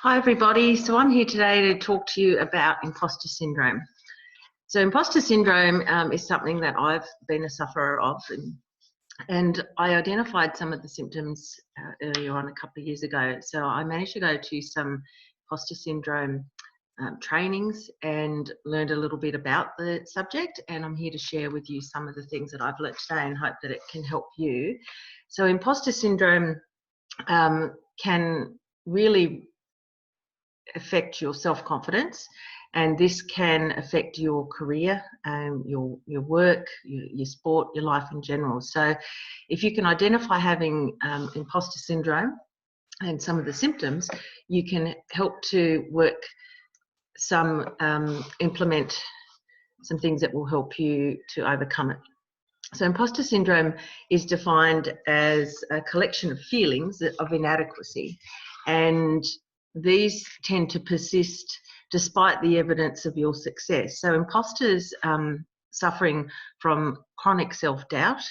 Hi everybody, so I'm here today to talk to you about imposter syndrome. So imposter syndrome is something that I've been a sufferer of, and I identified some of the symptoms earlier on a couple of years ago. So I managed to go to some imposter syndrome trainings and learned a little bit about the subject, and I'm here to share with you some of the things that I've learnt today and hope that it can help you. So imposter syndrome can really affect your self-confidence, and this can affect your career, your work, your sport, your life in general. So if you can identify having imposter syndrome and some of the symptoms, you can help to implement some things that will help you to overcome it. So imposter syndrome is defined as a collection of feelings of inadequacy, and these tend to persist despite the evidence of your success. So imposters suffering from chronic self-doubt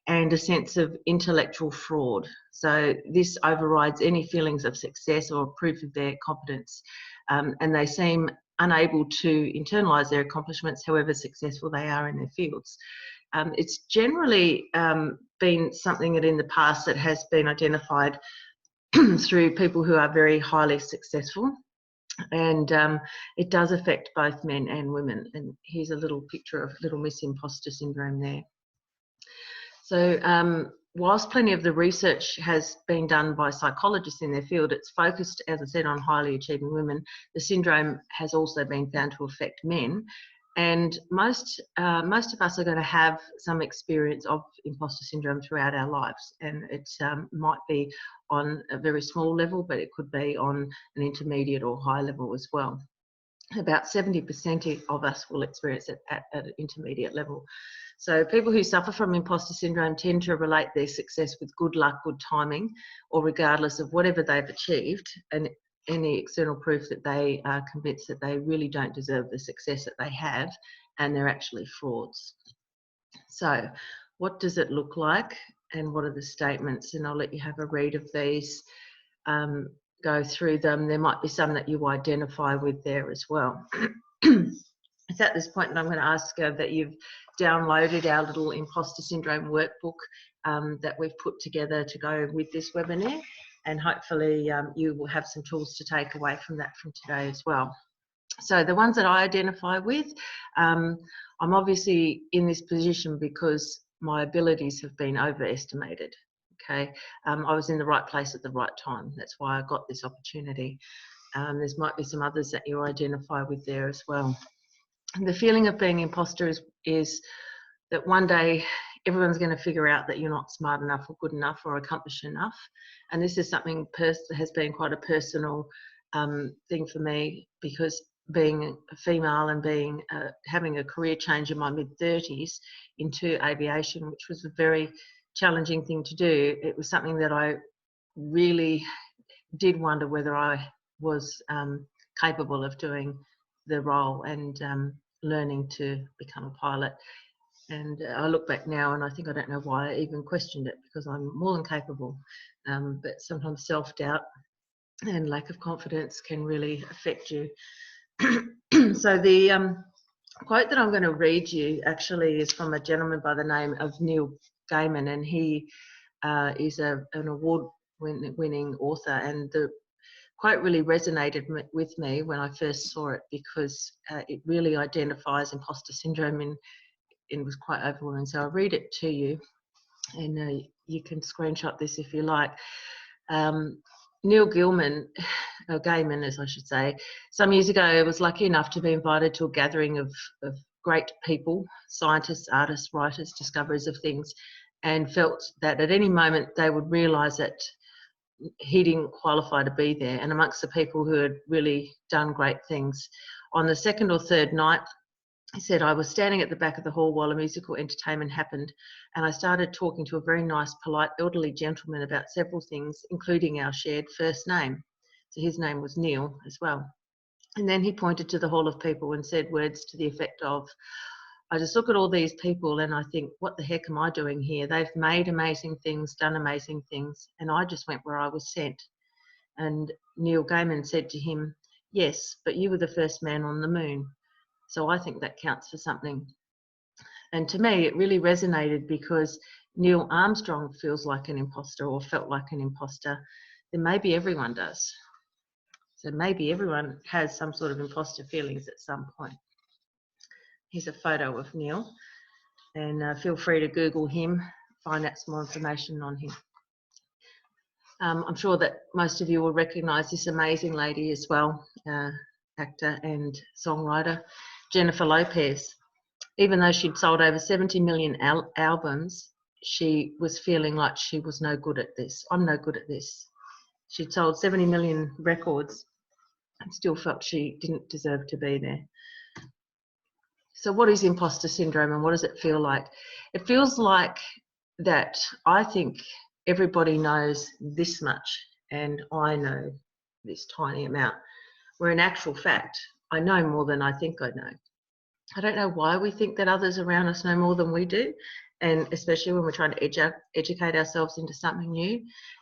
and a sense of intellectual fraud. So this overrides any feelings of success or proof of their competence, and they seem unable to internalise their accomplishments, however successful they are in their fields. It's generally been something that in the past that has been identified through people who are very highly successful, and it does affect both men and women. And here's a little picture of little Miss Imposter syndrome there. So whilst plenty of the research has been done by psychologists in their field, it's focused, as I said, on highly achieving women. The syndrome has also been found to affect men. And most of us are going to have some experience of imposter syndrome throughout our lives, and it might be on a very small level, but it could be on an intermediate or high level as well. About 70% of us will experience it at an intermediate level. So people who suffer from imposter syndrome tend to relate their success with good luck, good timing, or regardless of whatever they've achieved, and any external proof that they are convinced that they really don't deserve the success that they have, and they're actually frauds. So what does it look like, and what are the statements? And I'll let you have a read of these, go through them. There might be some that you identify with there as well. It's at this point that I'm going to ask that you've downloaded our little imposter syndrome workbook that we've put together to go with this webinar. And hopefully you will have some tools to take away from that from today as well. So the ones that I identify with, I'm obviously in this position because my abilities have been overestimated. Okay, I was in the right place at the right time. That's why I got this opportunity. There might be some others that you identify with there as well. And the feeling of being imposter is that one day everyone's going to figure out that you're not smart enough or good enough or accomplished enough. And this is something that has been quite a personal thing for me, because being a female and having a career change in my mid-30s into aviation, which was a very challenging thing to do, it was something that I really did wonder whether I was capable of doing the role and learning to become a pilot. And I look back now and I think I don't know why I even questioned it, because I'm more than capable. But sometimes self-doubt and lack of confidence can really affect you. So the quote that I'm going to read you actually is from a gentleman by the name of Neil Gaiman, and he is an award-winning author. And the quote really resonated with me when I first saw it, because it really identifies imposter syndrome and was quite overwhelming. So I'll read it to you, and you can screenshot this if you like. Neil Gaiman, as I should say, some years ago was lucky enough to be invited to a gathering of great people, scientists, artists, writers, discoverers of things, and felt that at any moment they would realise that he didn't qualify to be there. And amongst the people who had really done great things, on the second or third night, he said, I was standing at the back of the hall while a musical entertainment happened, and I started talking to a very nice, polite, elderly gentleman about several things, including our shared first name. So his name was Neil as well. And then he pointed to the hall of people and said words to the effect of, I just look at all these people and I think, what the heck am I doing here? They've made amazing things, done amazing things, and I just went where I was sent. And Neil Gaiman said to him, "Yes, but you were the first man on the moon. So I think that counts for something." And to me, it really resonated because Neil Armstrong feels like an imposter or felt like an imposter. Then maybe everyone does. So maybe everyone has some sort of imposter feelings at some point. Here's a photo of Neil, and feel free to Google him, find out some more information on him. I'm sure that most of you will recognise this amazing lady as well, actor and songwriter, Jennifer Lopez. Even though she'd sold over 70 million albums, she was feeling like she was no good at this. I'm no good at this. She'd sold 70 million records and still felt she didn't deserve to be there. So what is imposter syndrome and what does it feel like? It feels like that I think everybody knows this much and I know this tiny amount, where in actual fact, I know more than I think I know. I don't know why we think that others around us know more than we do, and especially when we're trying to educate ourselves into something new.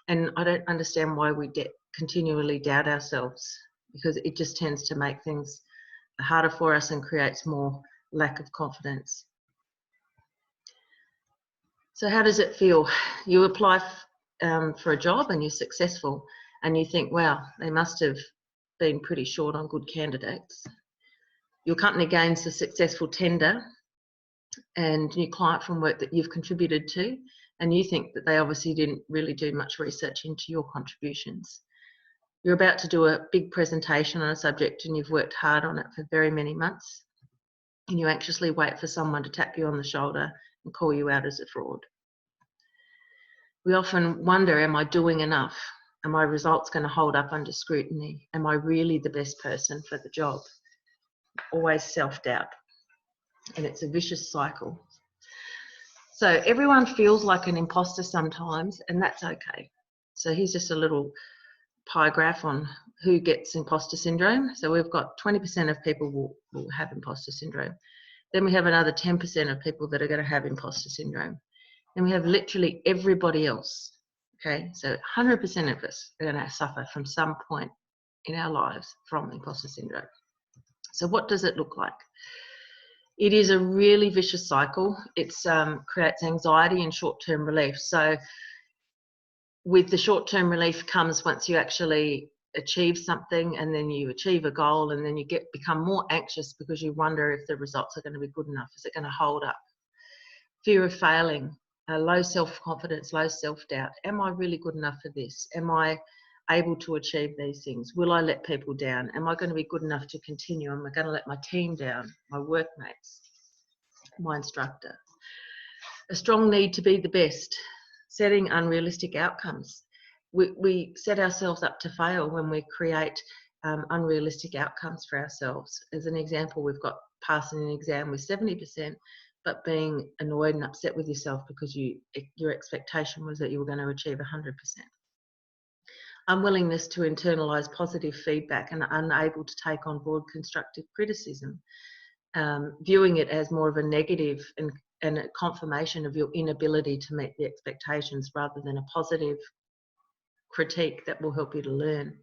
And I don't understand why we continually doubt ourselves, because it just tends to make things harder for us and creates more lack of confidence. So how does it feel? You apply for a job and you're successful and you think, wow, they must have been pretty short on good candidates. Your company gains a successful tender and new client from work that you've contributed to, and you think that they obviously didn't really do much research into your contributions. You're about to do a big presentation on a subject and you've worked hard on it for very many months, and you anxiously wait for someone to tap you on the shoulder and call you out as a fraud. We often wonder, am I doing enough? Are my results going to hold up under scrutiny? Am I really the best person for the job? Always self-doubt, and it's a vicious cycle. So everyone feels like an imposter sometimes, and that's okay. So here's just a little pie graph on who gets imposter syndrome. So we've got 20% of people will have imposter syndrome. Then we have another 10% of people that are going to have imposter syndrome. Then we have literally everybody else. Okay, so 100% of us are going to suffer from some point in our lives from imposter syndrome. So what does it look like? It is a really vicious cycle. It creates anxiety and short-term relief. So with the short-term relief comes once you actually achieve something, and then you achieve a goal, and then you become more anxious because you wonder if the results are going to be good enough. Is it going to hold up? Fear of failing, low self-confidence, low self-doubt. Am I really good enough for this? Am I able to achieve these things? Will I let people down? Am I going to be good enough to continue? Am I going to let my team down, my workmates, my instructor? A strong need to be the best, setting unrealistic outcomes. We set ourselves up to fail when we create unrealistic outcomes for ourselves. As an example, we've got passing an exam with 70%, but being annoyed and upset with yourself because your expectation was that you were going to achieve 100%. Unwillingness to internalise positive feedback and unable to take on board constructive criticism, viewing it as more of a negative and a confirmation of your inability to meet the expectations rather than a positive critique that will help you to learn.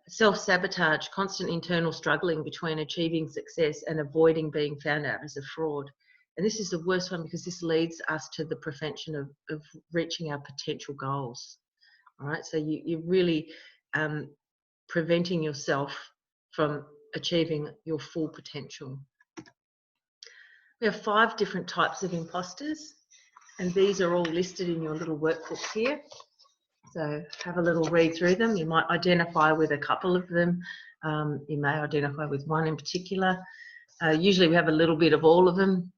Self-sabotage, constant internal struggling between achieving success and avoiding being found out as a fraud. And this is the worst one because this leads us to the prevention of reaching our potential goals. All right, so you're really preventing yourself from achieving your full potential. We have 5 different types of imposters, and these are all listed in your little workbook here. So have a little read through them. You might identify with a couple of them. You may identify with one in particular. Usually we have a little bit of all of them.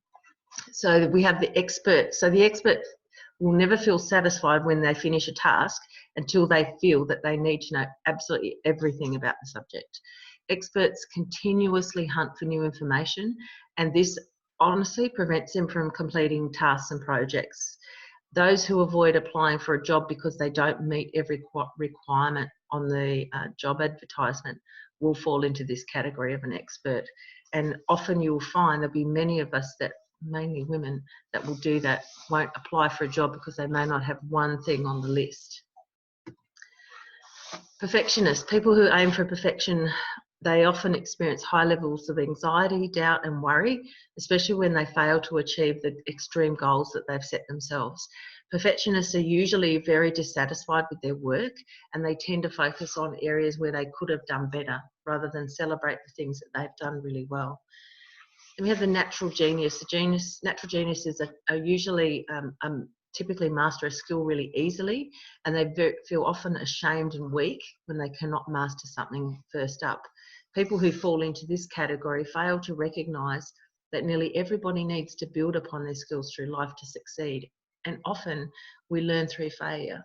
So we have the expert. So the expert will never feel satisfied when they finish a task until they feel that they need to know absolutely everything about the subject. Experts continuously hunt for new information, and this honestly prevents them from completing tasks and projects. Those who avoid applying for a job because they don't meet every requirement on the job advertisement will fall into this category of an expert. And often you'll find there'll be many of us, that mainly women, that will do that, won't apply for a job because they may not have one thing on the list. Perfectionists, people who aim for perfection, they often experience high levels of anxiety, doubt, and worry, especially when they fail to achieve the extreme goals that they've set themselves. Perfectionists are usually very dissatisfied with their work, and they tend to focus on areas where they could have done better rather than celebrate the things that they've done really well. And we have the natural genius. Natural geniuses are usually typically master a skill really easily, and they feel often ashamed and weak when they cannot master something first up. People who fall into this category fail to recognise that nearly everybody needs to build upon their skills through life to succeed, and often we learn through failure.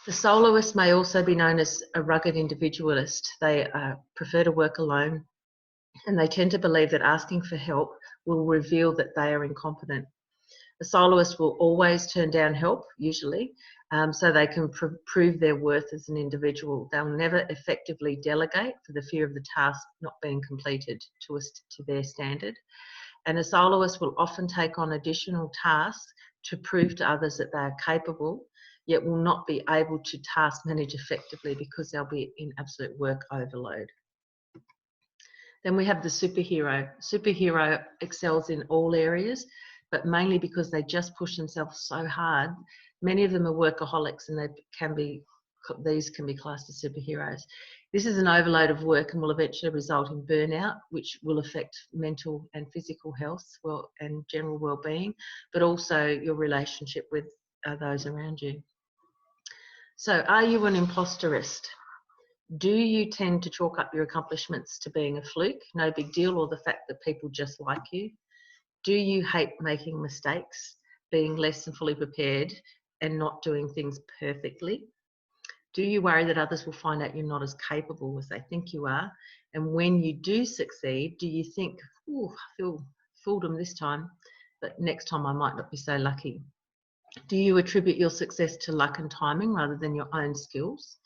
The soloist may also be known as a rugged individualist. They prefer to work alone, and they tend to believe that asking for help will reveal that they are incompetent. The soloist will always turn down help, usually, so they can prove their worth as an individual. They'll never effectively delegate for the fear of the task not being completed to their standard. And a soloist will often take on additional tasks to prove to others that they are capable, yet will not be able to task manage effectively because they'll be in absolute work overload. Then we have the superhero. Superhero excels in all areas, but mainly because they just push themselves so hard. Many of them are workaholics, and these can be classed as superheroes. This is an overload of work and will eventually result in burnout, which will affect mental and physical health and general well-being, but also your relationship with those around you. So, are you an imposterist? Do you tend to chalk up your accomplishments to being a fluke, no big deal, or the fact that people just like you? Do you hate making mistakes, being less than fully prepared, and not doing things perfectly? Do you worry that others will find out you're not as capable as they think you are? And when you do succeed, do you think, "Ooh, I feel fooled them this time, but next time I might not be so lucky"? Do you attribute your success to luck and timing rather than your own skills?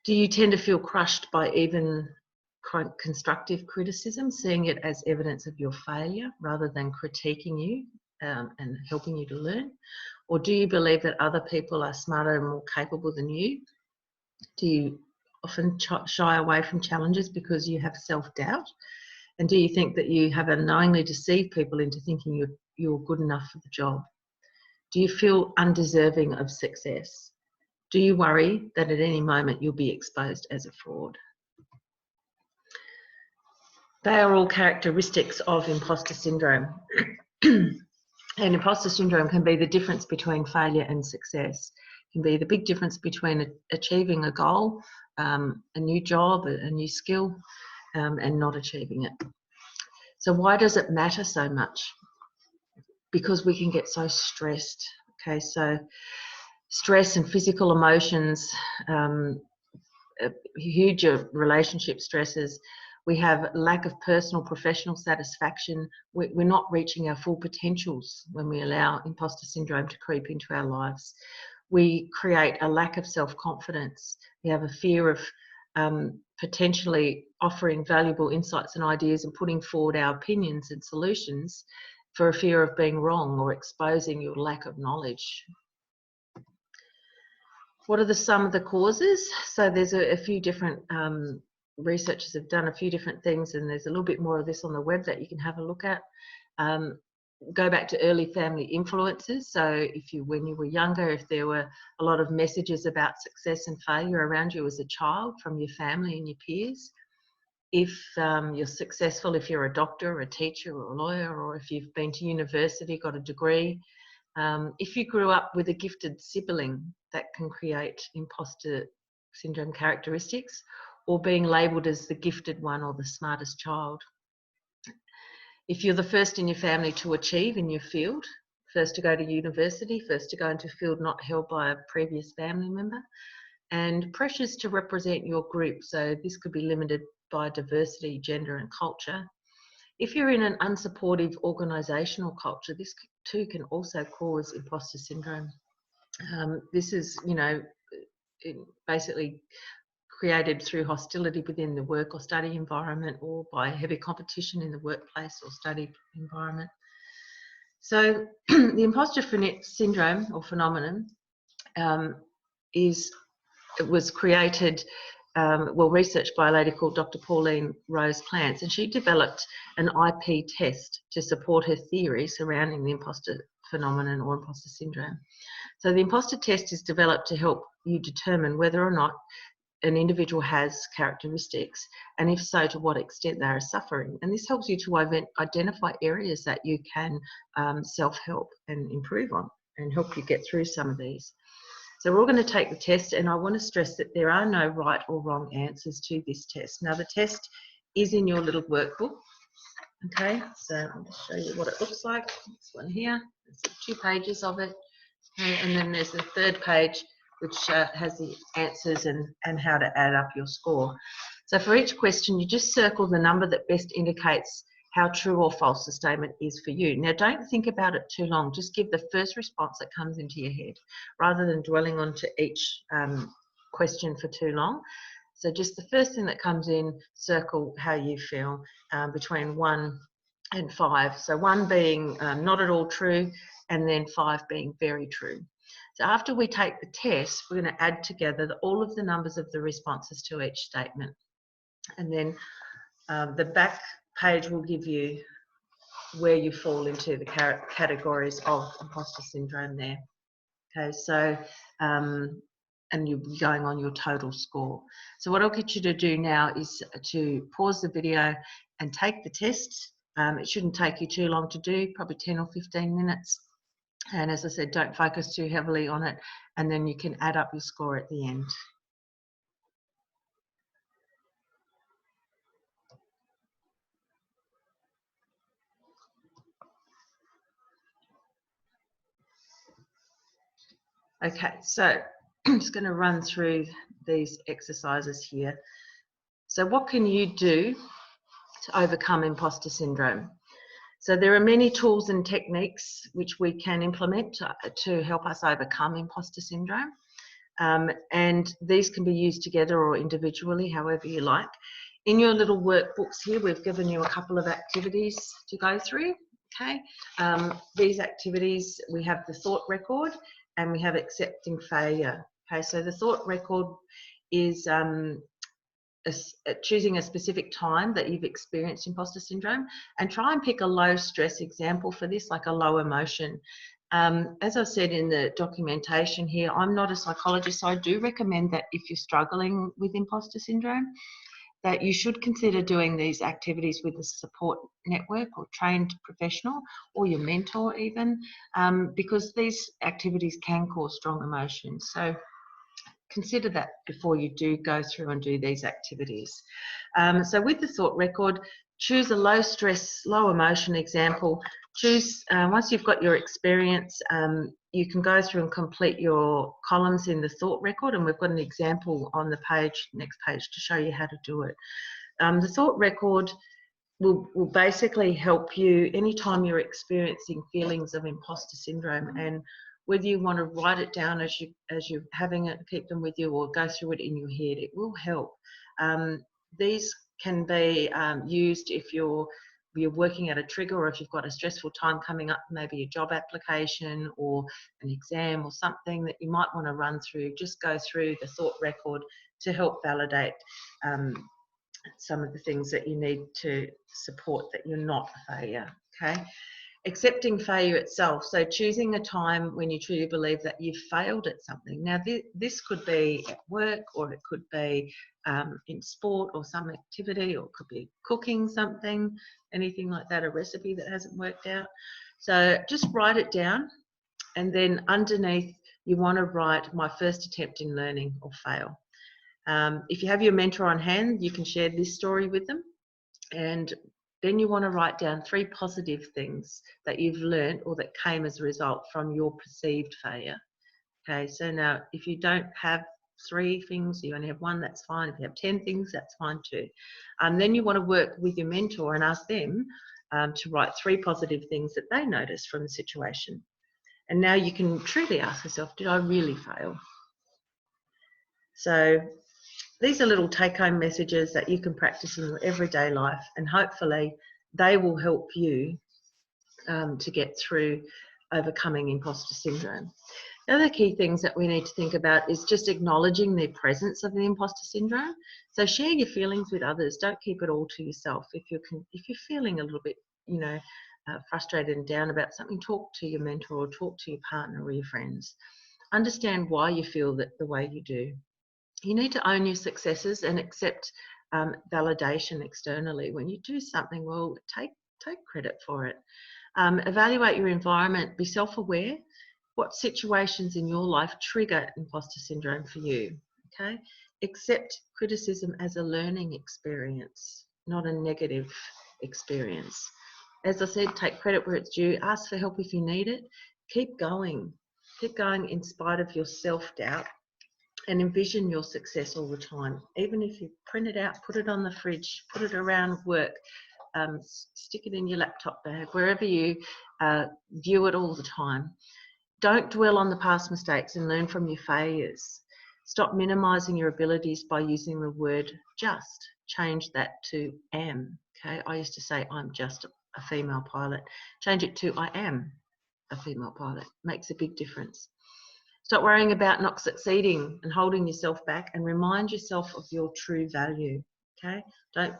Do you tend to feel crushed by even constructive criticism, seeing it as evidence of your failure rather than critiquing you and helping you to learn? Or do you believe that other people are smarter and more capable than you? Do you often shy away from challenges because you have self-doubt? And do you think that you have unknowingly deceived people into thinking you're good enough for the job? Do you feel undeserving of success? Do you worry that at any moment you'll be exposed as a fraud? They are all characteristics of imposter syndrome. And imposter syndrome can be the difference between failure and success. It can be the big difference between achieving a goal, a new job, a new skill, and not achieving it. So why does it matter so much? Because we can get so stressed. Okay, so stress and physical emotions, huge relationship stresses. We have lack of personal professional satisfaction. We're not reaching our full potentials when we allow imposter syndrome to creep into our lives. We create a lack of self-confidence. We have a fear of potentially offering valuable insights and ideas and putting forward our opinions and solutions for a fear of being wrong or exposing your lack of knowledge. What are some of the causes? So there's a few different researchers have done a few different things, and there's a little bit more of this on the web that you can have a look at. Go back to early family influences. So when you were younger, if there were a lot of messages about success and failure around you as a child from your family and your peers. If you're successful, if you're a doctor or a teacher or a lawyer, or if you've been to university, got a degree, if you grew up with a gifted sibling, that can create imposter syndrome characteristics, or being labelled as the gifted one or the smartest child. If you're the first in your family to achieve in your field, first to go to university, first to go into a field not held by a previous family member, and pressures to represent your group. So this could be limited by diversity, gender and culture. If you're in an unsupportive organisational culture, this too can also cause imposter syndrome. This is, basically created through hostility within the work or study environment, or by heavy competition in the workplace or study environment. So the imposter syndrome or phenomenon is it was created, well, researched by a lady called Dr. Pauline Rose Clance, and she developed an IP test to support her theory surrounding the imposter phenomenon or imposter syndrome. So the imposter test is developed to help you determine whether or not an individual has characteristics, and if so, to what extent they are suffering. And this helps you to identify areas that you can self-help and improve on and help you get through some of these. So we're all going to take the test, and I want to stress that there are no right or wrong answers to this test. Now, the test is in your little workbook. Okay, so I'll just show you what it looks like. This one here, there's 2 pages of it. Okay, and then there's the 3rd page, which has the answers and how to add up your score. So for each question, you just circle the number that best indicates how true or false the statement is for you. Now, don't think about it too long. Just give the first response that comes into your head, rather than dwelling onto each question for too long. So just the first thing that comes in, circle how you feel between 1 and 5. So 1 being not at all true, and then 5 being very true. So after we take the test, we're going to add together all of the numbers of the responses to each statement. And then the back page will give you where you fall into the categories of imposter syndrome there. Okay, so, and you'll be going on your total score. So what I'll get you to do now is to pause the video and take the test. It shouldn't take you too long to do, probably 10 or 15 minutes. And as I said, don't focus too heavily on it, and then you can add up your score at the end. Okay, so I'm just going to run through these exercises here. So what can you do to overcome imposter syndrome? So there are many tools and techniques which we can implement to help us overcome imposter syndrome. And these can be used together or individually, however you like. In your little workbooks here, we've given you a couple of activities to go through. Okay, these activities, we have the thought record and we have accepting failure. Okay, so the thought record is choosing a specific time that you've experienced imposter syndrome, and try and pick a low stress example for this, like a low emotion. As I've said in the documentation here, I'm not a psychologist, so I do recommend that if you're struggling with imposter syndrome, that you should consider doing these activities with a support network or trained professional, or your mentor even, because these activities can cause strong emotions. So consider that before you do go through and do these activities. So with the thought record, choose a low stress, low emotion example. Choose, once you've got your experience, you can go through and complete your columns in the thought record, and we've got an example on the page, next page, to show you how to do it. The thought record will basically help you anytime you're experiencing feelings of imposter syndrome, and whether you want to write it down as you're having it, keep them with you, or go through it in your head, it will help. These can be used if you're working at a trigger, or if you've got a stressful time coming up, maybe a job application or an exam or something that you might want to run through. Just go through the thought record to help validate some of the things that you need to support that you're not a failure. Okay. Accepting failure itself, so choosing a time when you truly believe that you've failed at something. Now this could be at work, or it could be in sport or some activity, or it could be cooking something, anything like that, a recipe that hasn't worked out. So just write it down, and then underneath you want to write my first attempt in learning or fail. If you have your mentor on hand, you can share this story with them, and then you want to write down 3 positive things that you've learned or that came as a result from your perceived failure. Okay, so now if you don't have 3 things, you only have 1, that's fine. If you have 10 things, that's fine too. Then you want to work with your mentor and ask them to write 3 positive things that they noticed from the situation. And now you can truly ask yourself, did I really fail? So these are little take-home messages that you can practice in your everyday life, and hopefully they will help you to get through overcoming imposter syndrome. The other key things that we need to think about is just acknowledging the presence of the imposter syndrome. So share your feelings with others. Don't keep it all to yourself. If you're feeling a little bit, frustrated and down about something, talk to your mentor or talk to your partner or your friends. Understand why you feel that the way you do. You need to own your successes and accept validation externally. When you do something well, take credit for it. Evaluate your environment. Be self-aware. What situations in your life trigger imposter syndrome for you? Okay. Accept criticism as a learning experience, not a negative experience. As I said, take credit where it's due. Ask for help if you need it. Keep going. Keep going in spite of your self-doubt, and envision your success all the time. Even if you print it out, put it on the fridge, put it around work, stick it in your laptop bag, wherever you view it all the time. Don't dwell on the past mistakes and learn from your failures. Stop minimizing your abilities by using the word just. Change that to am. Okay, I used to say I'm just a female pilot. Change it to I am a female pilot. Makes a big difference. Stop worrying about not succeeding and holding yourself back, and remind yourself of your true value. Okay, don't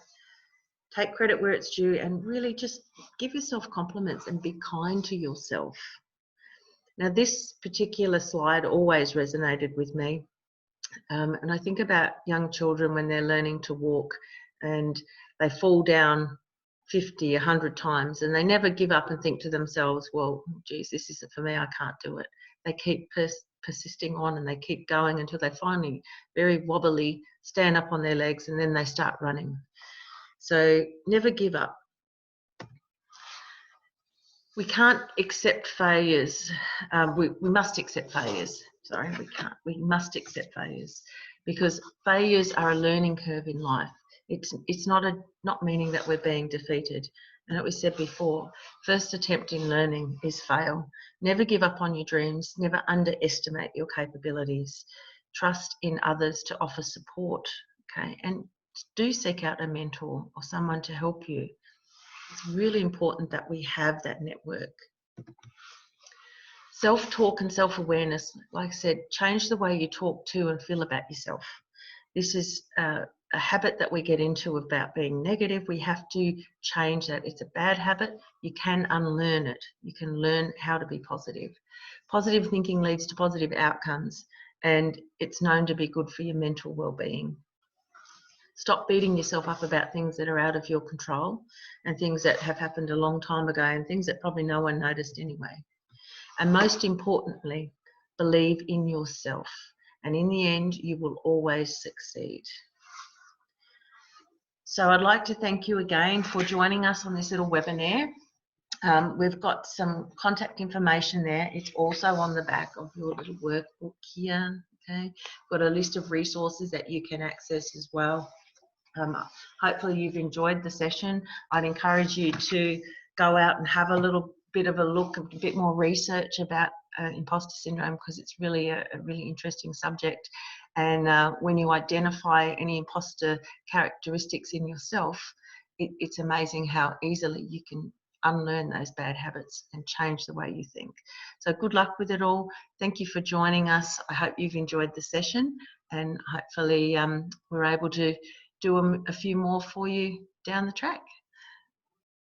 take credit where it's due, and really just give yourself compliments and be kind to yourself. Now, this particular slide always resonated with me. And I think about young children when they're learning to walk and they fall down 50, 100 times, and they never give up and think to themselves, well, geez, this isn't for me, I can't do it. They keep persisting on, and they keep going until they finally, very wobbly, stand up on their legs, and then they start running. So never give up. We can't accept failures. We must accept failures. Sorry, we can't. We must accept failures, because failures are a learning curve in life. It's not meaning that we're being defeated. And it was said before, first attempt in learning is fail. Never give up on your dreams. Never underestimate your capabilities. Trust in others to offer support. Okay, and do seek out a mentor or someone to help you. It's really important that we have that network. Self-talk and self-awareness, like I said, change the way you talk to and feel about yourself. This is a habit that we get into about being negative. We have to change that. It's a bad habit. You can unlearn it. You can learn how to be positive. Positive thinking leads to positive outcomes, and it's known to be good for your mental well-being. Stop beating yourself up about things that are out of your control and things that have happened a long time ago and things that probably no one noticed anyway. And most importantly, believe in yourself. And in the end, you will always succeed. So I'd like to thank you again for joining us on this little webinar. We've got some contact information there. It's also on the back of your little workbook here. Okay, got a list of resources that you can access as well. Hopefully you've enjoyed the session. I'd encourage you to go out and have a little bit of a look, a bit more research about imposter syndrome, because it's really a really interesting subject. And when you identify any imposter characteristics in yourself, it's amazing how easily you can unlearn those bad habits and change the way you think. So good luck with it all. Thank you for joining us. I hope you've enjoyed the session, and hopefully we're able to do a few more for you down the track.